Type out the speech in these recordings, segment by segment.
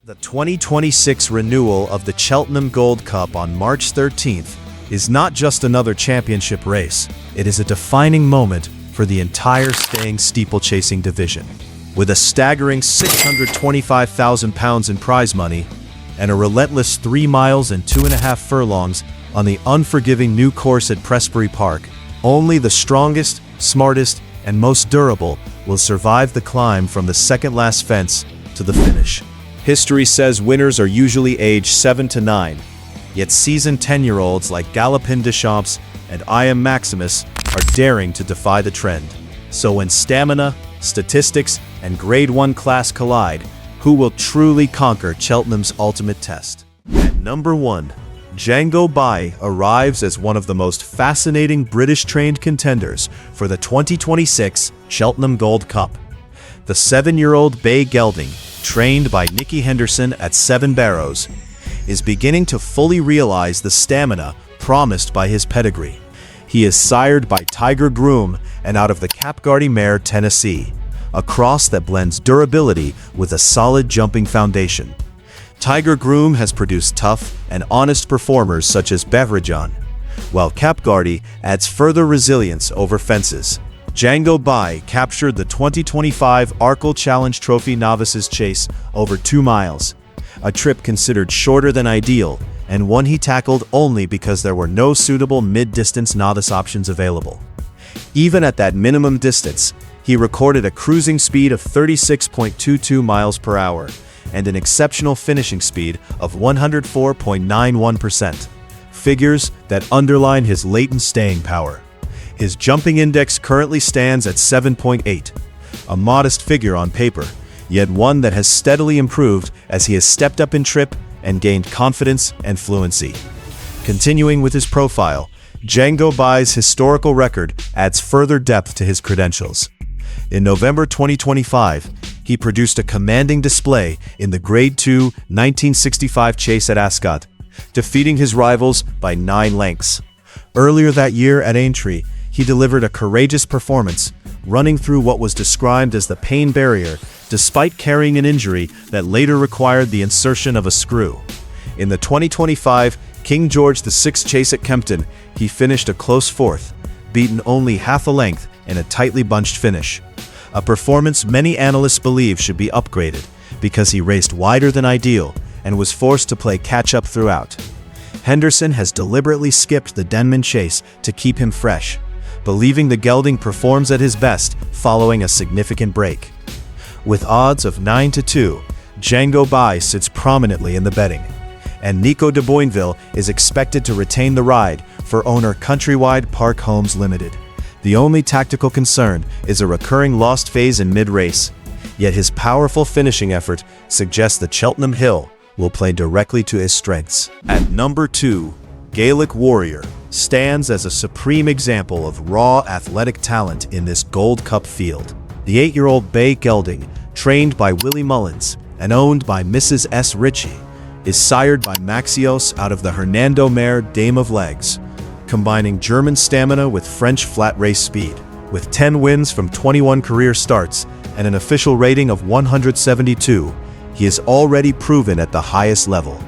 The 2026 renewal of the Cheltenham Gold Cup on March 13th is not just another championship race, it is a defining moment for the entire staying steeplechasing division. With a staggering £625,000 in prize money and a relentless 3 miles and 2.5 furlongs on the unforgiving new course at Prestbury Park, only the strongest, smartest, and most durable will survive the climb from the second-last fence to the finish. History says winners are usually aged 7 to 9, yet seasoned 10-year-olds like Galopin Des Champs and Am Maximus are daring to defy the trend. So when stamina, statistics, and Grade 1 class collide, who will truly conquer Cheltenham's ultimate test? At number 1, Jango Baie arrives as one of the most fascinating British-trained contenders for the 2026 Cheltenham Gold Cup. The 7-year-old bay gelding, trained by Nicky Henderson at Seven Barrows, is beginning to fully realize the stamina promised by his pedigree. He is sired by Tiger Groom and out of the Capgardy mare Tennessee, a cross that blends durability with a solid jumping foundation. Tiger Groom has produced tough and honest performers such as Beverajan, while Capgardy adds further resilience over fences. Jango Baie captured the 2025 Arkle Challenge Trophy Novices Chase over 2 miles, a trip considered shorter than ideal and one he tackled only because there were no suitable mid-distance novice options available. Even at that minimum distance, he recorded a cruising speed of 36.22 miles per hour and an exceptional finishing speed of 104.91%, figures that underline his latent staying power. His jumping index currently stands at 7.8, a modest figure on paper, yet one that has steadily improved as he has stepped up in trip and gained confidence and fluency. Continuing with his profile, Jango Baie's historical record adds further depth to his credentials. In November 2025, he produced a commanding display in the Grade 2 1965 chase at Ascot, defeating his rivals by 9 lengths. Earlier that year at Aintree, he delivered a courageous performance, running through what was described as the pain barrier, despite carrying an injury that later required the insertion of a screw. In the 2025 King George VI chase at Kempton, he finished a close 4th, beaten only half a length in a tightly bunched finish. A performance many analysts believe should be upgraded because he raced wider than ideal and was forced to play catch-up throughout. Henderson has deliberately skipped the Denman chase to keep him fresh, believing the gelding performs at his best following a significant break. With odds of 9 to 2, Jango Baie sits prominently in the betting, and Nico de Boinville is expected to retain the ride for owner Countrywide Park Homes Limited. The only tactical concern is a recurring lost phase in mid-race, yet his powerful finishing effort suggests that Cheltenham Hill will play directly to his strengths. At number 2, Gaelic Warrior stands as a supreme example of raw athletic talent in this Gold Cup field. The 8-year-old bay gelding, trained by Willie Mullins and owned by Mrs. S. Ritchie, is sired by Maxios out of the Hernando mare Dame of Legs, combining German stamina with French flat race speed. With 10 wins from 21 career starts and an official rating of 172, he is already proven at the highest level.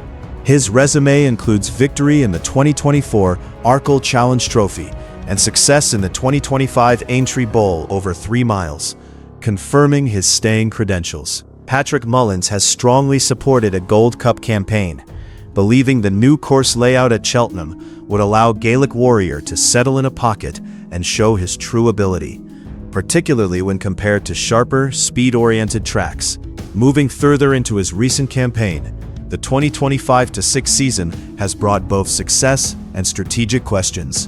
His resume includes victory in the 2024 Arkle Challenge Trophy and success in the 2025 Aintree Bowl over 3 miles, confirming his staying credentials. Patrick Mullins has strongly supported a Gold Cup campaign, believing the new course layout at Cheltenham would allow Gaelic Warrior to settle in a pocket and show his true ability, particularly when compared to sharper, speed-oriented tracks. Moving further into his recent campaign, the 2025-6 season has brought both success and strategic questions.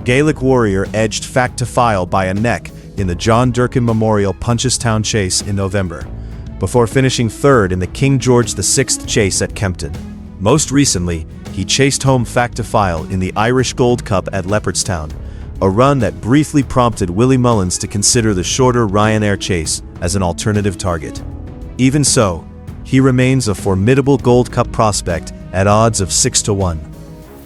Gaelic Warrior edged Fact to File by a neck in the John Durkin Memorial Punchestown Chase in November, before finishing 3rd in the King George VI chase at Kempton. Most recently, he chased home Fact to File in the Irish Gold Cup at Leopardstown, a run that briefly prompted Willie Mullins to consider the shorter Ryanair chase as an alternative target. Even so, he remains a formidable Gold Cup prospect at odds of 6 to 1.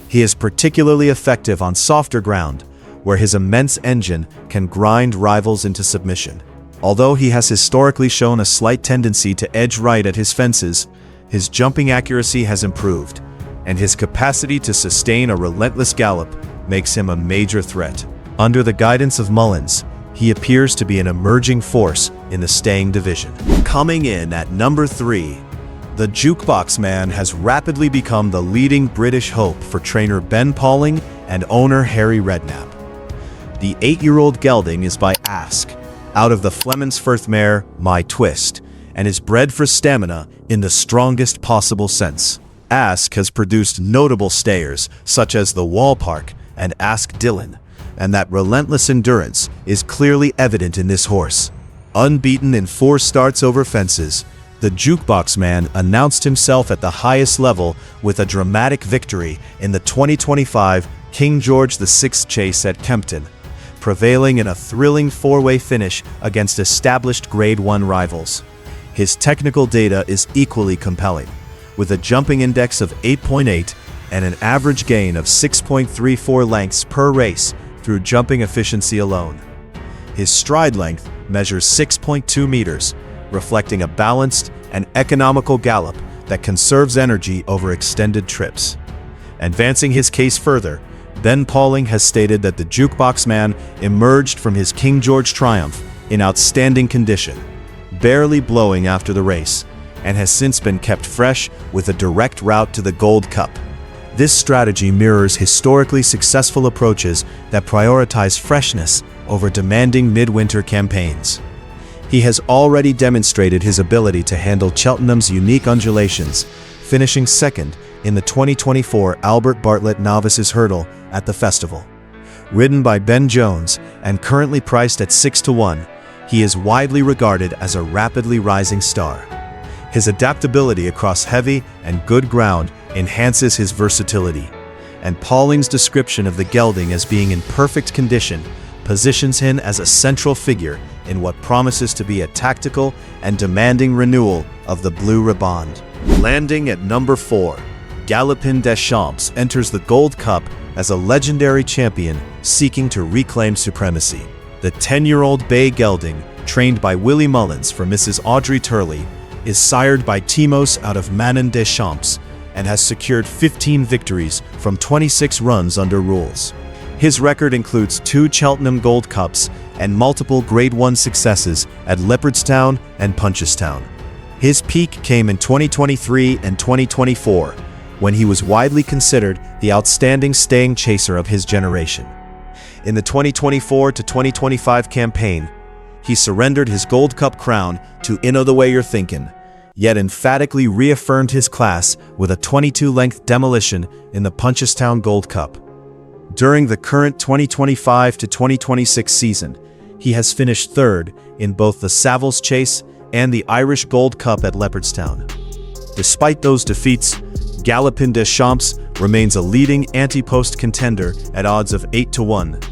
He is particularly effective on softer ground, where his immense engine can grind rivals into submission. Although he has historically shown a slight tendency to edge right at his fences, His jumping accuracy has improved, and his capacity to sustain a relentless gallop makes him a major threat. Under the guidance of Mullins, he appears to be an emerging force in the staying division. Coming in at number 3, the Jukebox Man has rapidly become the leading British hope for trainer Ben Pauling and owner Harry Redknapp. The 8-year-old gelding is by Ask, out of the Flemensfirth mare My Twist, and is bred for stamina in the strongest possible sense. Ask has produced notable stayers such as the Wall Park and Ask Dillon, and that relentless endurance is clearly evident in this horse. Unbeaten in 4 starts over fences, the Jukebox Man announced himself at the highest level with a dramatic victory in the 2025 King George VI Chase at Kempton, prevailing in a thrilling 4-way finish against established Grade 1 rivals. His technical data is equally compelling, with a jumping index of 8.8 and an average gain of 6.34 lengths per race through jumping efficiency alone. His stride length measures 6.2 meters, reflecting a balanced and economical gallop that conserves energy over extended trips. Advancing his case further, Ben Pauling has stated that the Jukebox Man emerged from his King George triumph in outstanding condition, barely blowing after the race, and has since been kept fresh with a direct route to the Gold Cup. This strategy mirrors historically successful approaches that prioritize freshness over demanding midwinter campaigns. He has already demonstrated his ability to handle Cheltenham's unique undulations, finishing second in the 2024 Albert Bartlett Novices Hurdle at the festival. Ridden by Ben Jones and currently priced at 6-1, he is widely regarded as a rapidly rising star. His adaptability across heavy and good ground enhances his versatility, and Pauling's description of the gelding as being in perfect condition positions him as a central figure in what promises to be a tactical and demanding renewal of the Blue Riband. Landing at number 4, Galopin Des Champs enters the Gold Cup as a legendary champion seeking to reclaim supremacy. The 10-year-old bay gelding, trained by Willie Mullins for Mrs. Audrey Turley, is sired by Timos out of Manon Des Champs and has secured 15 victories from 26 runs under rules. His record includes 2 Cheltenham Gold Cups and multiple Grade 1 successes at Leopardstown and Punchestown. His peak came in 2023 and 2024, when he was widely considered the outstanding staying chaser of his generation. In the 2024-2025 campaign, he surrendered his Gold Cup crown to Inothewayurthinkin, yet emphatically reaffirmed his class with a 22-length demolition in the Punchestown Gold Cup. During the current 2025-2026 season, he has finished third in both the Savills Chase and the Irish Gold Cup at Leopardstown. Despite those defeats, Galopin Des Champs remains a leading anti-post contender at odds of 8-1.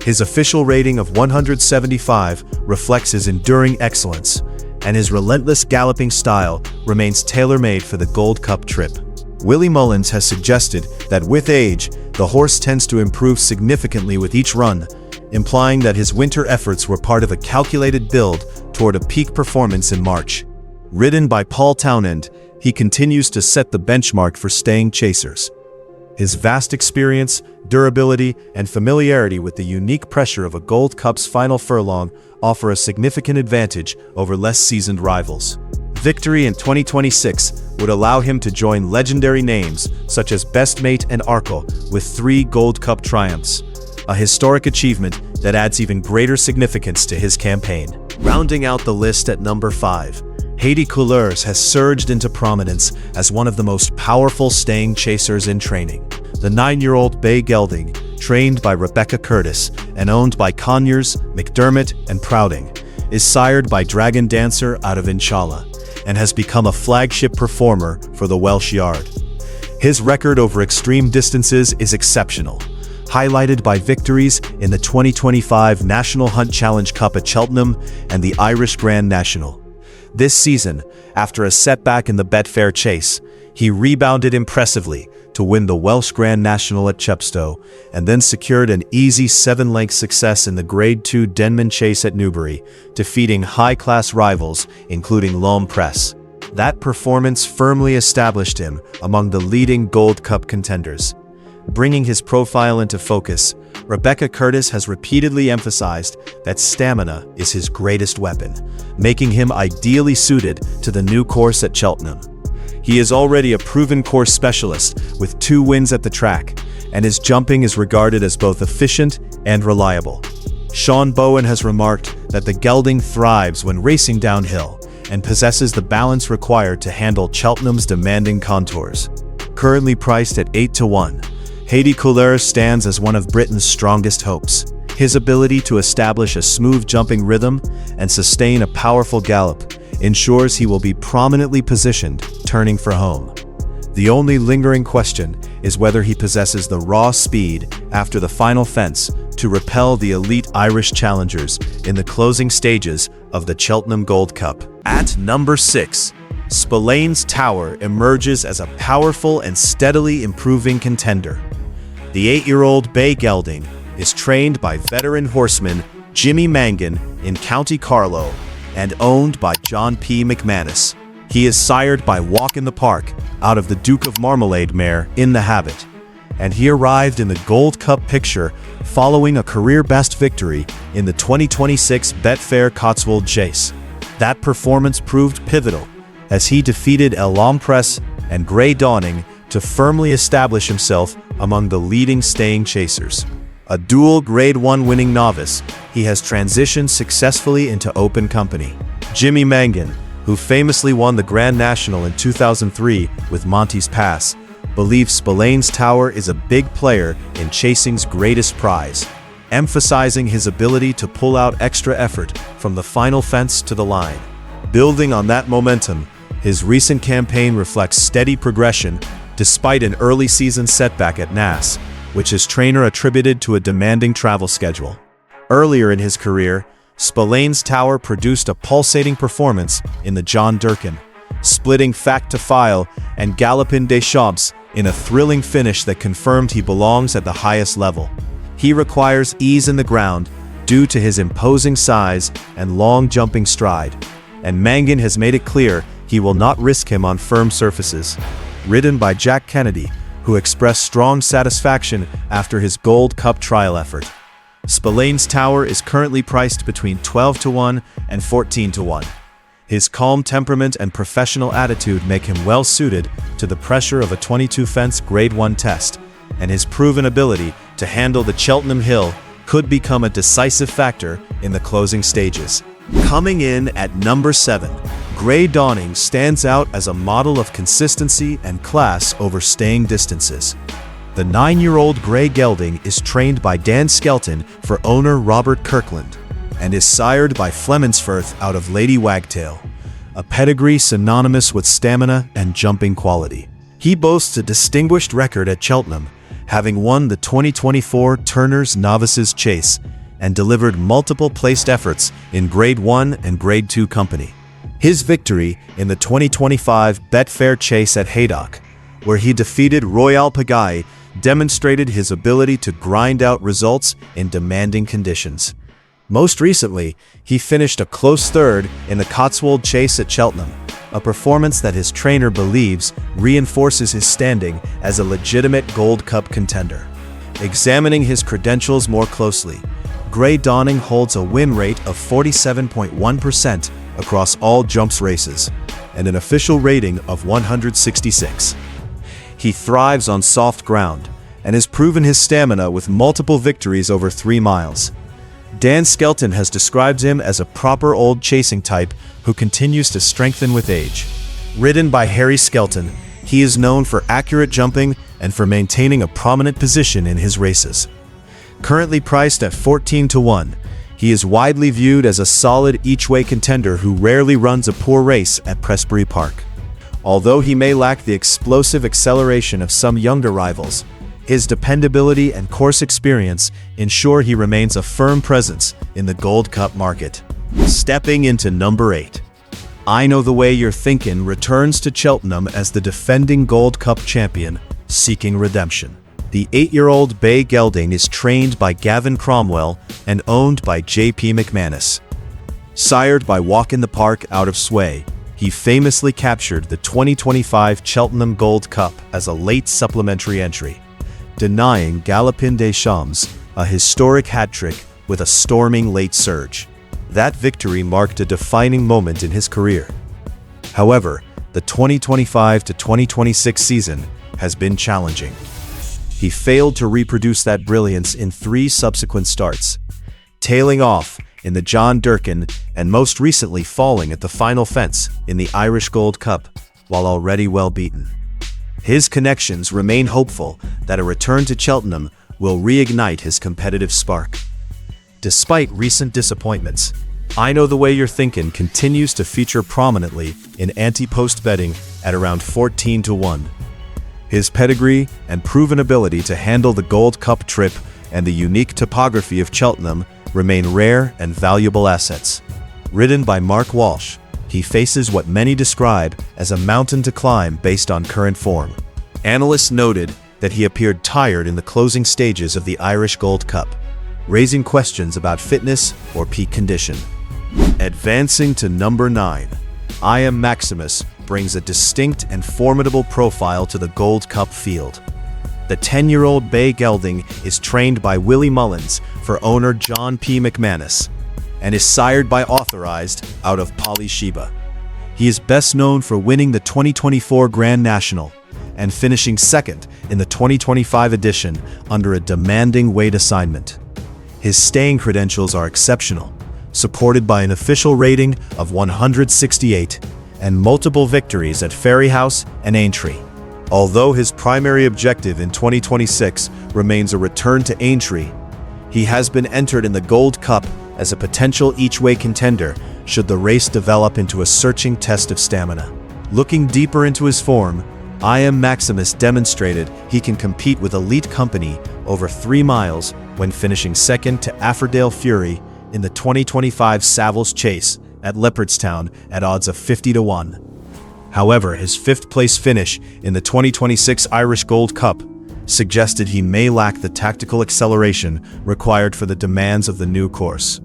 His official rating of 175 reflects his enduring excellence, and his relentless galloping style remains tailor-made for the Gold Cup trip. Willie Mullins has suggested that with age, the horse tends to improve significantly with each run, implying that his winter efforts were part of a calculated build toward a peak performance in March. Ridden by Paul Townend, he continues to set the benchmark for staying chasers. His vast experience, durability, and familiarity with the unique pressure of a Gold Cup's final furlong offer a significant advantage over less seasoned rivals. Victory in 2026 would allow him to join legendary names such as Bestmate and Arco with 3 Gold Cup triumphs, a historic achievement that adds even greater significance to his campaign. Rounding out the list at number 5, Haiti Couleurs has surged into prominence as one of the most powerful staying chasers in training. The 9-year-old bay gelding, trained by Rebecca Curtis and owned by Conyers, McDermott, and Prouting, is sired by Dragon Dancer out of Inshallah and has become a flagship performer for the Welsh Yard. His record over extreme distances is exceptional, highlighted by victories in the 2025 National Hunt Challenge Cup at Cheltenham and the Irish Grand National. This season, after a setback in the Betfair Chase, he rebounded impressively to win the Welsh Grand National at Chepstow and then secured an easy 7-length success in the Grade 2 Denman Chase at Newbury, defeating high-class rivals including L'Homme Presse. That performance firmly established him among the leading Gold Cup contenders. Bringing his profile into focus, Rebecca Curtis has repeatedly emphasized that stamina is his greatest weapon, making him ideally suited to the new course at Cheltenham. He is already a proven course specialist with 2 wins at the track, and his jumping is regarded as both efficient and reliable. Sean Bowen has remarked that the gelding thrives when racing downhill and possesses the balance required to handle Cheltenham's demanding contours. Currently priced at 8-1, Haiti Couleurs stands as one of Britain's strongest hopes. His ability to establish a smooth jumping rhythm and sustain a powerful gallop ensures he will be prominently positioned turning for home. The only lingering question is whether he possesses the raw speed after the final fence to repel the elite Irish challengers in the closing stages of the Cheltenham Gold Cup. At number 6, Spillane's Tower emerges as a powerful and steadily improving contender. The 8-year-old bay gelding is trained by veteran horseman Jimmy Mangan in County Carlow and owned by John P. McManus. He is sired by Walk in the Park out of the Duke of Marmalade mare In the Habit, and he arrived in the Gold Cup picture following a career-best victory in the 2026 Betfair Cotswold Chase. That performance proved pivotal as he defeated El Lompress and Grey Dawning to firmly establish himself among the leading staying chasers. A dual Grade 1 winning novice, he has transitioned successfully into open company. Jimmy Mangan, who famously won the Grand National in 2003 with Monty's Pass, believes Spillane's Tower is a big player in chasing's greatest prize, emphasizing his ability to pull out extra effort from the final fence to the line. Building on that momentum, his recent campaign reflects steady progression despite an early season setback at Naas, which his trainer attributed to a demanding travel schedule. Earlier in his career, Spillane's Tower produced a pulsating performance in the John Durkin, splitting Fact to File and Galopin Des Champs in a thrilling finish that confirmed he belongs at the highest level. He requires ease in the ground due to his imposing size and long jumping stride, and Mangan has made it clear he will not risk him on firm surfaces. Ridden by Jack Kennedy, who expressed strong satisfaction after his Gold Cup trial effort. Spillane's Tower is currently priced between 12-1 and 14-1. His calm temperament and professional attitude make him well suited to the pressure of a 22-fence Grade 1 test, and his proven ability to handle the Cheltenham Hill could become a decisive factor in the closing stages. Coming in at number 7, Grey Dawning stands out as a model of consistency and class over staying distances. The 9-year-old Grey gelding is trained by Dan Skelton for owner Robert Kirkland and is sired by Flemingsfirth out of Lady Wagtail, a pedigree synonymous with stamina and jumping quality. He boasts a distinguished record at Cheltenham, having won the 2024 Turner's Novices Chase and delivered multiple placed efforts in Grade 1 and Grade 2 company. His victory in the 2025 Betfair Chase at Haydock, where he defeated Royal Pagaille, demonstrated his ability to grind out results in demanding conditions. Most recently, he finished a close third in the Cotswold Chase at Cheltenham, a performance that his trainer believes reinforces his standing as a legitimate Gold Cup contender. Examining his credentials more closely, Grey Dawning holds a win rate of 47.1% across all jumps races, and an official rating of 166. He thrives on soft ground, and has proven his stamina with multiple victories over 3 miles. Dan Skelton has described him as a proper old chasing type who continues to strengthen with age. Ridden by Harry Skelton, he is known for accurate jumping and for maintaining a prominent position in his races. Currently priced at 14-1, he is widely viewed as a solid each-way contender who rarely runs a poor race at Prestbury Park. Although he may lack the explosive acceleration of some younger rivals, his dependability and course experience ensure he remains a firm presence in the Gold Cup market. Stepping into number 8, Inothewayurthinkin returns to Cheltenham as the defending Gold Cup champion, seeking redemption. The 8-year-old bay gelding is trained by Gavin Cromwell and owned by J.P. McManus. Sired by Walk in the Park out of Sway, he famously captured the 2025 Cheltenham Gold Cup as a late supplementary entry, denying Galopin Des Champs a historic hat-trick with a storming late surge. That victory marked a defining moment in his career. However, the 2025 to 2026 season has been challenging. He failed to reproduce that brilliance in 3 subsequent starts, tailing off in the John Durkin and most recently falling at the final fence in the Irish Gold Cup while already well beaten. His connections remain hopeful that a return to Cheltenham will reignite his competitive spark. Despite recent disappointments, Inothewayurthinkin continues to feature prominently in anti-post betting at around 14 to 1. His pedigree and proven ability to handle the Gold Cup trip and the unique topography of Cheltenham remain rare and valuable assets. Ridden by Mark Walsh, he faces what many describe as a mountain to climb based on current form. Analysts noted that he appeared tired in the closing stages of the Irish Gold Cup, raising questions about fitness or peak condition. Advancing to number 9, Am Maximus brings a distinct and formidable profile to the Gold Cup field. The 10-year-old bay gelding is trained by Willie Mullins for owner John P. McManus and is sired by Authorized out of Polly Sheba. He is best known for winning the 2024 Grand National and finishing second in the 2025 edition under a demanding weight assignment. His staying credentials are exceptional, supported by an official rating of 168 and multiple victories at Fairyhouse and Aintree. Although his primary objective in 2026 remains a return to Aintree, he has been entered in the Gold Cup as a potential each-way contender should the race develop into a searching test of stamina. Looking deeper into his form, Am Maximus demonstrated he can compete with elite company over 3 miles when finishing second to Affordale Fury in the 2025 Savills Chase at Leopardstown at odds of 50 to 1. However, his 5th-place finish in the 2026 Irish Gold Cup suggested he may lack the tactical acceleration required for the demands of the new course.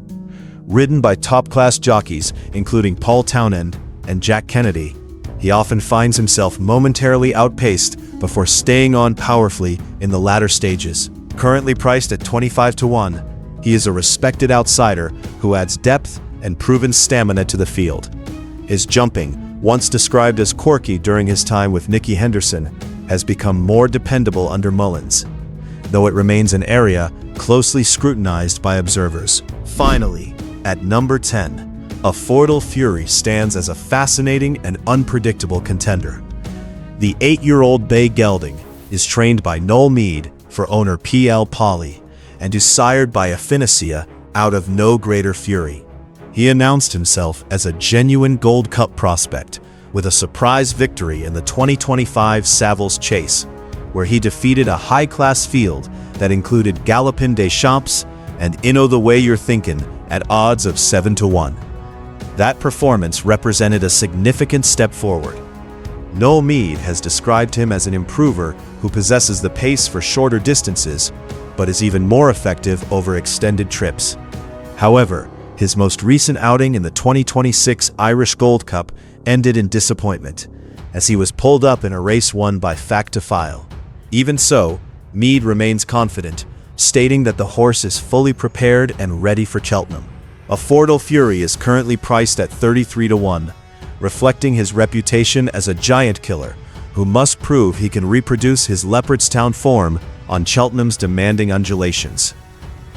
Ridden by top-class jockeys including Paul Townend and Jack Kennedy, he often finds himself momentarily outpaced before staying on powerfully in the latter stages. Currently priced at 25 to 1, he is a respected outsider who adds depth and proven stamina to the field. His jumping, once described as quirky during his time with Nicky Henderson, has become more dependable under Mullins, though it remains an area closely scrutinized by observers. Finally, at number 10, Affordale Fury stands as a fascinating and unpredictable contender. The 8-year-old bay gelding is trained by Noel Meade for owner P.L. Polly and is sired by Affinesia out of No Greater Fury. He announced himself as a genuine Gold Cup prospect with a surprise victory in the 2025 Savills Chase, where he defeated a high-class field that included Galopin Des Champs and Inothewayurthinkin at odds of 7 to 1. That performance represented a significant step forward. Noel Meade has described him as an improver who possesses the pace for shorter distances, but is even more effective over extended trips. However, his most recent outing in the 2026 Irish Gold Cup ended in disappointment, as he was pulled up in a race won by Fact to File. Even so, Meade remains confident, stating that the horse is fully prepared and ready for Cheltenham. Affordale Fury is currently priced at 33 to 1, reflecting his reputation as a giant killer who must prove he can reproduce his Leopardstown form on Cheltenham's demanding undulations.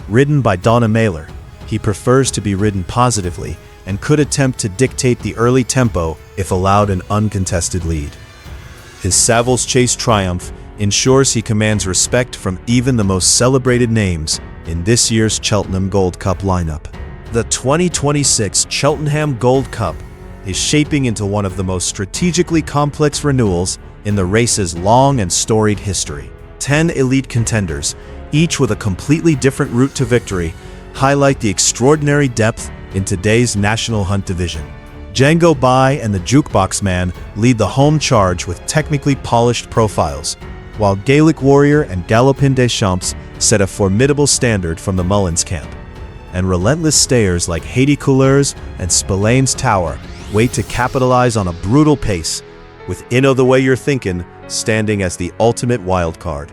Ridden by Donna Mailer, he prefers to be ridden positively and could attempt to dictate the early tempo if allowed an uncontested lead. His Savills Chase triumph ensures he commands respect from even the most celebrated names in this year's Cheltenham Gold Cup lineup. The 2026 Cheltenham Gold Cup is shaping into one of the most strategically complex renewals in the race's long and storied history. 10 elite contenders, each with a completely different route to victory, highlight the extraordinary depth in today's National Hunt division. Jango Baie and the Jukebox Man lead the home charge with technically polished profiles, while Gaelic Warrior and Galopin Des Champs set a formidable standard from the Mullins camp. And relentless stayers like Haiti Couleurs and Spillane's Tower offer a compelling wait to capitalize on a brutal pace, with Inothewayurthinkin standing as the ultimate wildcard.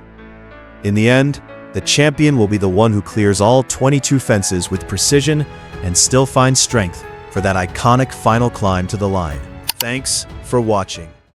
In the end, the champion will be the one who clears all 22 fences with precision and still finds strength for that iconic final climb to the line. Thanks for watching.